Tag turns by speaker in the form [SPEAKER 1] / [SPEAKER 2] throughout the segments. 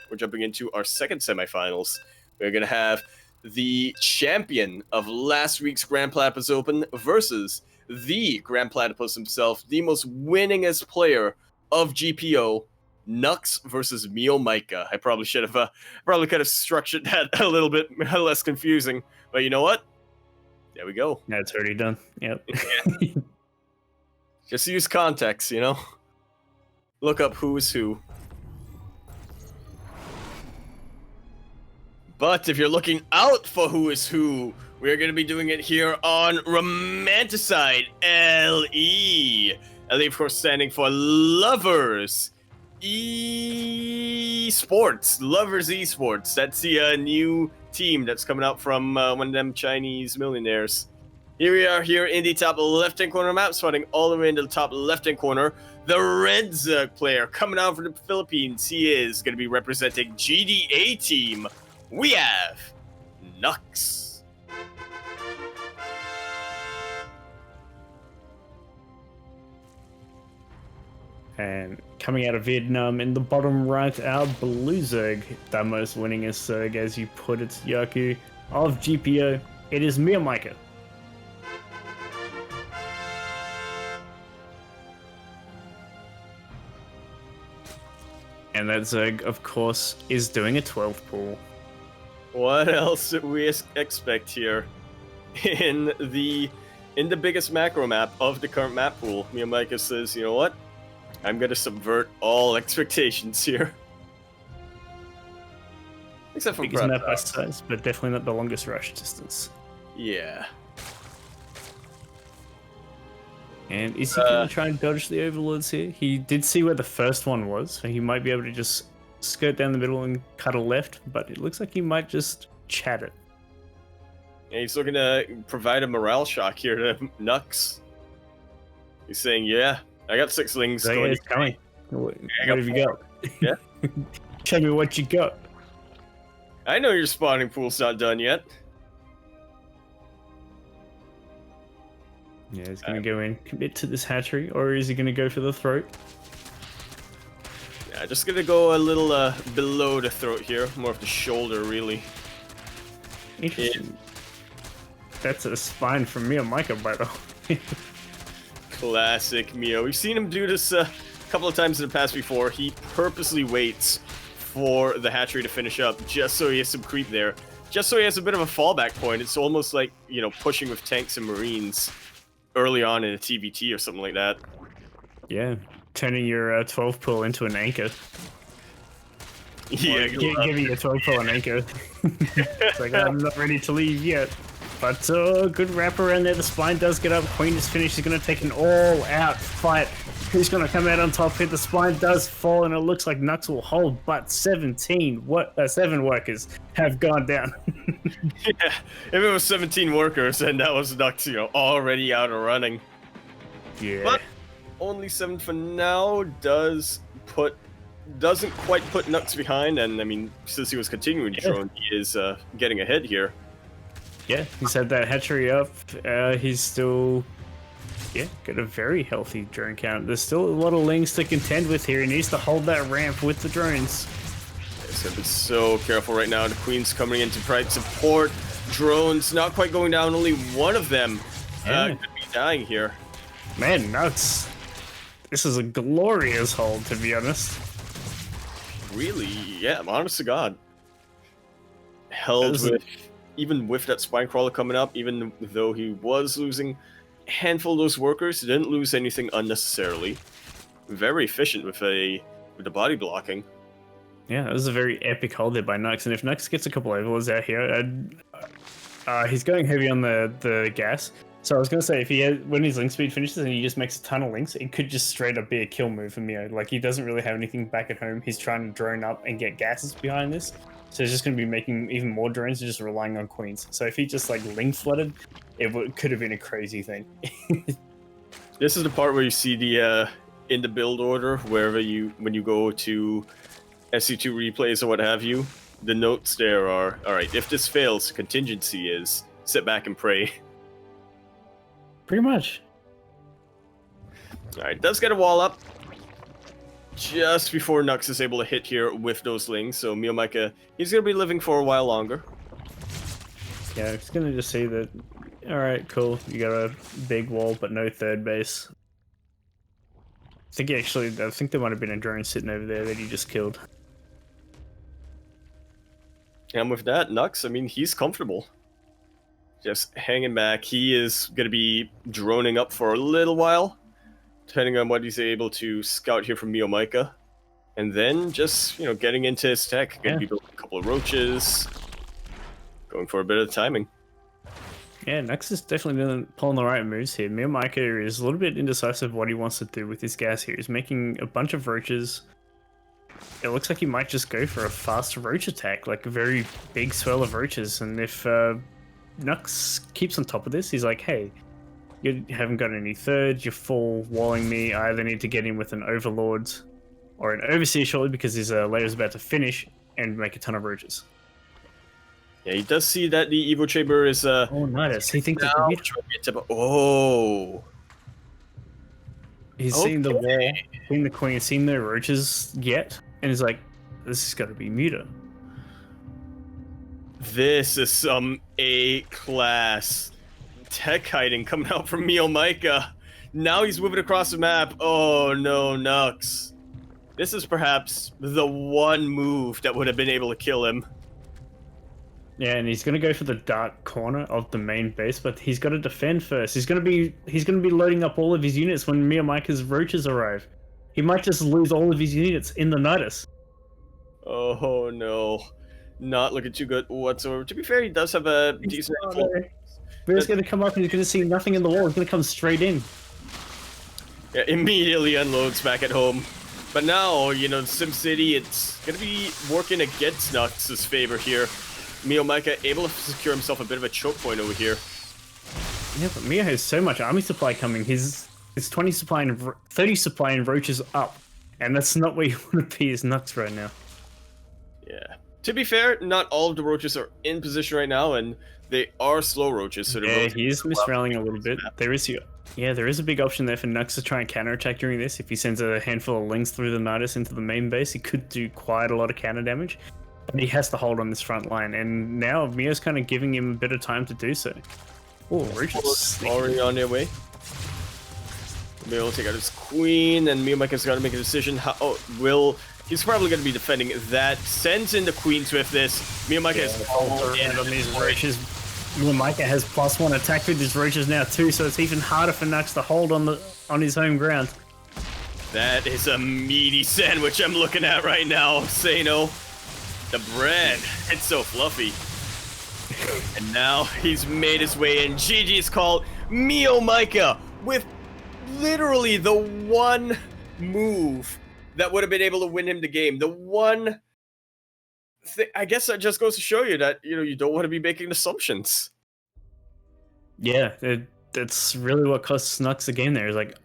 [SPEAKER 1] we're jumping into our second semifinals. We're going to have the champion of last week's Grand Platypus Open versus the Grand Platypus himself, the most winningest player of GPO, Nuks versus MeomaikA. I probably should have, probably could have structured that a little bit less confusing, but you know what? There we go.
[SPEAKER 2] That's already done. Yep.
[SPEAKER 1] Just use context, you know? Look up who is who. But if you're looking out for who is who, we're going to be doing it here on Romanticide, LE. LE, of course, standing for Lovers Esports. Lovers Esports. That's the new team that's coming out from one of them Chinese millionaires. Here we are here in the top left-hand corner map, spotting all the way into the top left-hand corner. The red ZvZ player coming out from the Philippines. He is going to be representing GDA team. We have Nuks.
[SPEAKER 2] And coming out of Vietnam in the bottom right, our blue ZvZ, the most winningest ZvZ, as you put it, Yaku, of GPO. It is MeomaikA. And that ZvZ, of course, is doing a 12 pool.
[SPEAKER 1] What else did we expect here in the biggest macro map of the current map pool? MeomaikA says, you know what? I'm gonna subvert all expectations here. Except for
[SPEAKER 2] biggest map by size, but definitely not the longest rush distance.
[SPEAKER 1] Yeah.
[SPEAKER 2] And is he going to try and dodge the overlords here? He did see where the first one was, so he might be able to just skirt down the middle and cut a left, but it looks like he might just chat it.
[SPEAKER 1] And he's looking to provide a morale shock here to Nuks. He's saying, yeah, I got 6 lings.
[SPEAKER 2] So
[SPEAKER 1] going.
[SPEAKER 2] he's coming. What have you got?
[SPEAKER 1] Yeah.
[SPEAKER 2] Show me what you got.
[SPEAKER 1] I know your spawning pool's not done yet.
[SPEAKER 2] Yeah, he's going to go in, commit to this hatchery, or is he going to go for the throat?
[SPEAKER 1] Yeah, just going to go a little below the throat here, more of the shoulder, really.
[SPEAKER 2] Interesting. That's a spine from MeomaikA, by the way.
[SPEAKER 1] Classic Meo. We've seen him do this a couple of times in the past before. He purposely waits for the hatchery to finish up, just so he has some creep there. Just so he has a bit of a fallback point. It's almost like, you know, pushing with tanks and marines early on in a TVT or something like that.
[SPEAKER 2] Yeah, turning your 12 pull into an anchor.
[SPEAKER 1] Yeah,
[SPEAKER 2] giving you a 12 pull an anchor. It's like, I'm not ready to leave yet. But good wrap around there. The spine does get up. Queen is finished. He's going to take an all-out fight. Who's going to come out on top here? The spine does fall, and it looks like Nuks will hold, but 7 workers have gone down.
[SPEAKER 1] Yeah, if it was 17 workers, then that was Nuks, you know, already out and running.
[SPEAKER 2] Yeah.
[SPEAKER 1] But only 7 for now doesn't quite put Nuks behind, and I mean, since he was continuing to drone, he is getting ahead here.
[SPEAKER 2] Yeah, he's had that hatchery up. He's still, got a very healthy drone count. There's still a lot of lings to contend with here. He needs to hold that ramp with the drones.
[SPEAKER 1] He's gonna be so careful right now. The Queen's coming in to provide support. Drones not quite going down. Only one of them could be dying here.
[SPEAKER 2] Man, Nuks. This is a glorious hold, to be honest.
[SPEAKER 1] Really? Yeah, honest to God. Held with... Even with that spine crawler coming up, even though he was losing a handful of those workers, he didn't lose anything unnecessarily. Very efficient with the body blocking.
[SPEAKER 2] Yeah, that was a very epic hold there by Nuks, and if Nuks gets a couple overlords out here, he's going heavy on the gas. So I was going to say, if he when his link speed finishes and he just makes a ton of links, it could just straight up be a kill move for Meo. Like, he doesn't really have anything back at home. He's trying to drone up and get gases behind this. So he's just going to be making even more drones and just relying on queens. So if he just like link flooded, it could have been a crazy thing.
[SPEAKER 1] This is the part where you see the in the build order, when you go to SC2 replays or what have you, the notes there are, alright, if this fails, contingency is sit back and pray.
[SPEAKER 2] Pretty much.
[SPEAKER 1] Alright, does get a wall up. just before Nuks is able to hit here with those lings. So MeomaikA, he's going to be living for a while longer.
[SPEAKER 2] Yeah, it's gonna just see that. All right, cool. You got a big wall, but no third base. I think there might have been a drone sitting over there that he just killed.
[SPEAKER 1] And with that, Nuks, I mean, he's comfortable. Just hanging back. He is going to be droning up for a little while, depending on what he's able to scout here from MeomaikA. And then just, getting into his tech. Going to be building a couple of roaches. Going for a bit of timing.
[SPEAKER 2] Yeah, Nuks is definitely pulling the right moves here. MeomaikA is a little bit indecisive what he wants to do with his gas here. He's making a bunch of roaches. It looks like he might just go for a fast roach attack, like a very big swell of roaches. And if Nuks keeps on top of this, he's like, hey, you haven't got any thirds, you're full walling me. I either need to get in with an overlord or an overseer shortly because his layer's about to finish and make a ton of roaches.
[SPEAKER 1] Yeah, he does see that the Evo Chamber is...
[SPEAKER 2] oh, nice. He thinks
[SPEAKER 1] Oh.
[SPEAKER 2] He's seen the wall, seen the queen, seen no roaches yet, and he's like, this has got to be Muta.
[SPEAKER 1] This is some A-class tech hiding coming out from MeomaikA. Now he's moving across the map. Oh no, Nuks. This is perhaps the one move that would have been able to kill him.
[SPEAKER 2] Yeah, and he's gonna go for the dark corner of the main base, but he's got to defend first. He's gonna be loading up all of his units when MeomaikA's roaches arrive. He might just lose all of his units in the Nidus.
[SPEAKER 1] Oh no, not looking too good whatsoever. To be fair, he does have a decent.
[SPEAKER 2] Bear's gonna come up and he's gonna see nothing in the wall. He's gonna come straight in.
[SPEAKER 1] Yeah, immediately unloads back at home. But now, SimCity, it's gonna be working against Nuks' favor here. MeomaikA able to secure himself a bit of a choke point over here.
[SPEAKER 2] Yeah, but Mio has so much army supply coming. His 20 supply and 30 supply and roaches up, and that's not where you want to be as Nuks right now. Yeah.
[SPEAKER 1] To be fair, not all of the roaches are in position right now, and they are slow roaches. So
[SPEAKER 2] he is misrallying a little bit. There is a big option there for Nuks to try and counterattack during this. If he sends a handful of lings through the Nidus into the main base, he could do quite a lot of counter damage. But he has to hold on this front line, and now Mio's kind of giving him a bit of time to do so. Oh, roaches
[SPEAKER 1] already on their way. Mio will take out his queen, and MeomaikA's got to make a decision. He's probably going to be defending that. Sends in the queens with this. MeomaikA is
[SPEAKER 2] on these roaches. MeomaikA has +1 attack with his roaches now too, so it's even harder for Nuks to hold on his home ground.
[SPEAKER 1] That is a meaty sandwich I'm looking at right now, Sano. The bread, it's so fluffy. And now he's made his way in. GG's called. MeomaikA with literally the one move that would have been able to win him the game. The one thing, I guess that just goes to show you that, you don't want to be making assumptions.
[SPEAKER 2] Yeah, that's really what costs Nuks the game there. Is like,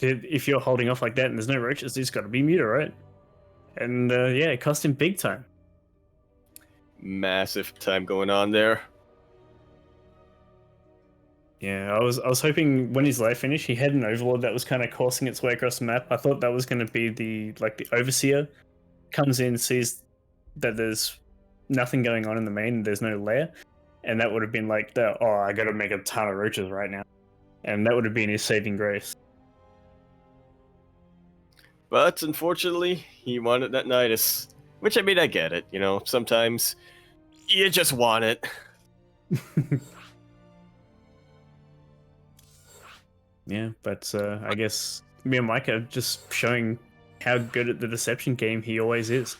[SPEAKER 2] if you're holding off like that and there's no roaches, there's got to be Muta, right? And it cost him big time.
[SPEAKER 1] Massive time going on there.
[SPEAKER 2] Yeah, I was hoping when his life finished, he had an overlord that was kind of coursing its way across the map. I thought that was going to be the overseer comes in, sees that there's nothing going on in the main, there's no lair, and that would have been like I got to make a ton of roaches right now, and that would have been his saving grace.
[SPEAKER 1] But unfortunately, he wanted that Nidus. Which, I mean, I get it. Sometimes you just want it.
[SPEAKER 2] Yeah, but I guess MeomaikA just showing how good at the deception game he always is.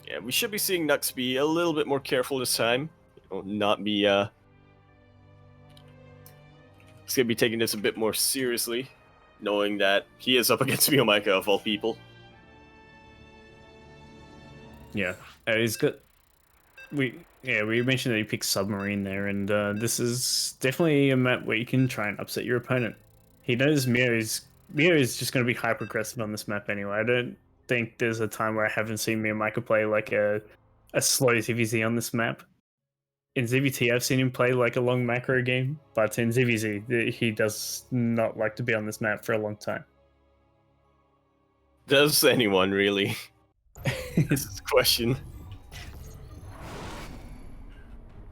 [SPEAKER 1] Yeah, we should be seeing Nuks be a little bit more careful this time. Not be, he's gonna be taking this a bit more seriously, knowing that he is up against MeomaikA of all people.
[SPEAKER 2] Yeah, he's got. We mentioned that he picked Submarine there, and this is definitely a map where you can try and upset your opponent. He knows Mio is just going to be hyper aggressive on this map anyway. I don't think there's a time where I haven't seen MeomaikA play like a slow ZvZ on this map. In ZvT, I've seen him play like a long macro game, but in ZvZ, he does not like to be on this map for a long time.
[SPEAKER 1] Does anyone really? This is the question.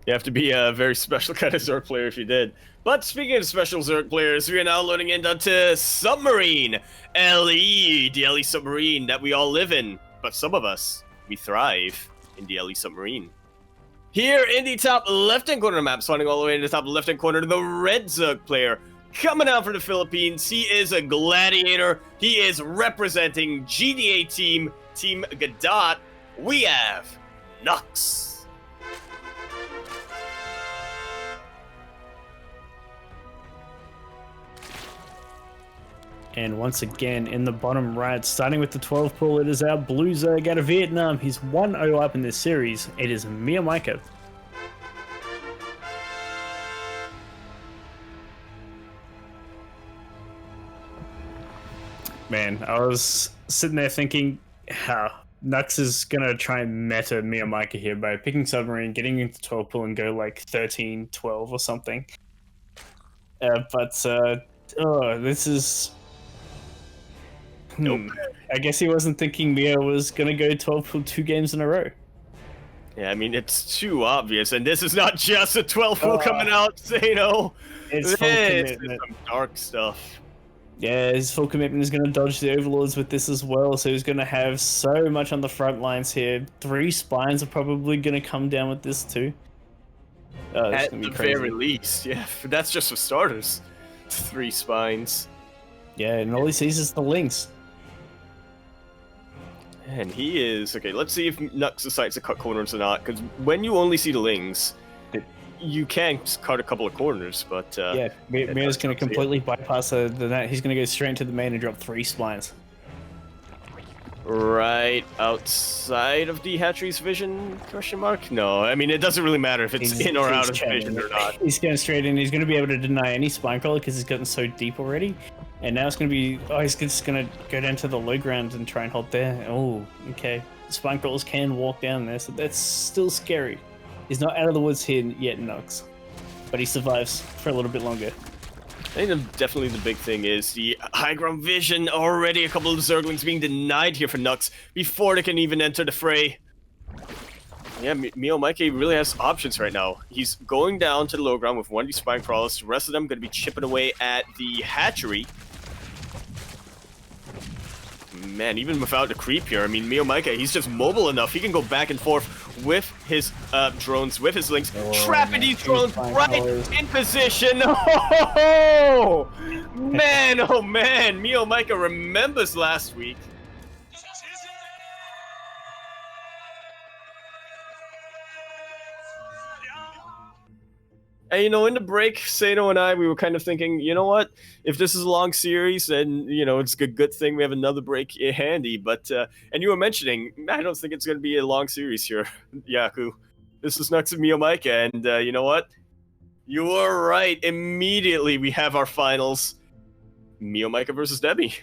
[SPEAKER 1] You have to be a very special kind of Zerg player if you did. But speaking of special Zerg players, we are now loading into Submarine LE, the LE submarine that we all live in. But some of us, we thrive in the LE submarine. Here in the top left-hand corner of the map, spawning all the way in the top left-hand corner, the red Zerg player coming out from the Philippines. He is a gladiator. He is representing GDA team, Team Gadot. We have Nuks.
[SPEAKER 2] And once again, in the bottom right, starting with the 12 pool, it is our blue Zerg out of Vietnam. He's 1-0 up in this series. It is MeomaikA. Man, I was sitting there thinking, Nuks is going to try and meta MeomaikA here by picking Submarine, getting into 12 pool and go like 13, 12 or something. This is...
[SPEAKER 1] Nope.
[SPEAKER 2] I guess he wasn't thinking Mio was going to go 12 pool 2 games in a row.
[SPEAKER 1] Yeah, I mean, it's too obvious, and this is not just a 12 pool coming out, Sano.
[SPEAKER 2] It's full commitment.
[SPEAKER 1] Some dark stuff.
[SPEAKER 2] Yeah, his full commitment is going to dodge the Overlords with this as well, so he's going to have so much on the front lines here. 3 spines are probably going to come down with this too.
[SPEAKER 1] At the very least, yeah. That's just for starters. 3 spines.
[SPEAKER 2] Yeah, and all he sees is the links.
[SPEAKER 1] And he is... Okay, let's see if Nuks decides to cut corners or not, because when you only see the lings, you can cut a couple of corners, but...
[SPEAKER 2] yeah, Mio's going to completely bypass the net. He's going to go straight into the main and drop 3 spines.
[SPEAKER 1] Right outside of the hatchery's vision, question mark? No, I mean, it doesn't really matter if it's in or out of vision or not.
[SPEAKER 2] He's going straight in. He's going to be able to deny any spine crawler because he's gotten so deep already. And now it's going to be... Oh, he's just going to go down to the low ground and try and hold there. Oh, okay. Spine crawlers can walk down there, so that's still scary. He's not out of the woods here yet, Nuks. But he survives for a little bit longer.
[SPEAKER 1] I think definitely the big thing is the high ground vision. Already a couple of Zerglings being denied here for Nuks before they can even enter the fray. Yeah, MeomaikA really has options right now. He's going down to the low ground with one of these spine crawlers. The rest of them going to be chipping away at the hatchery. Man, even without the creep here, I mean, MeomaikA, he's just mobile enough. He can go back and forth with his drones, with his links, trapping these drones right in position. Oh, man, MeomaikA remembers last week. And, you know, in the break, Sano and I, we were kind of thinking, you know what? If this is a long series, then, you know, it's a good thing we have another break handy. But, and you were mentioning, I don't think it's going to be a long series here, Yaku. This is Nuks and MeomaikA, and you know what? You were right. Immediately, we have our finals. MeomaikA versus Debbie.